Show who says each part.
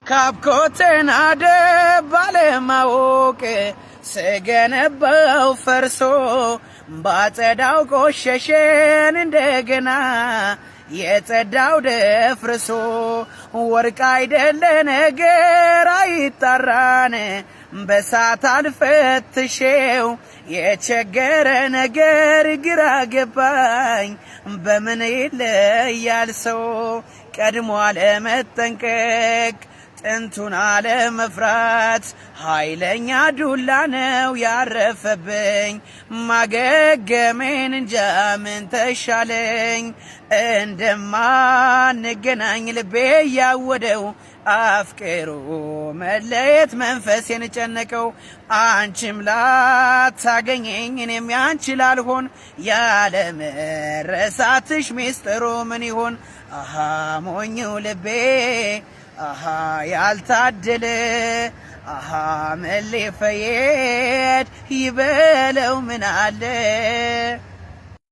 Speaker 1: ካብኮቴን አደ ባለማወቅ ስገነባው ፈርሶ ባጸዳው ቆሸሸን እንደገና የጸዳው ደፍርሶ ወርቅ አይደለ ነገር አይጣራን በሳት አልፈትሼው የቸገረ ነገር ግራ ገባኝ በምን ይለያል ሰው ቀድሞ አለመጠንቀቅ ጥንቱን አለመፍራት ኃይለኛ ዱላ ነው ያረፈብኝ ማገገሜን እንጃ ምን ተሻለኝ እንደማንገናኝ ልቤ ያወደው አፍቅሮ መለየት መንፈሴን ጨነቀው አንቺም ላታገኘኝ እኔም ያንቺ ላልሆን ያለ መረሳትሽ ሚስጥሩ ምን ይሆን አሃ ሞኝው ልቤ አሃ ያልታደለ አሃ መሌ ፈየድ ይበለው ምን አለ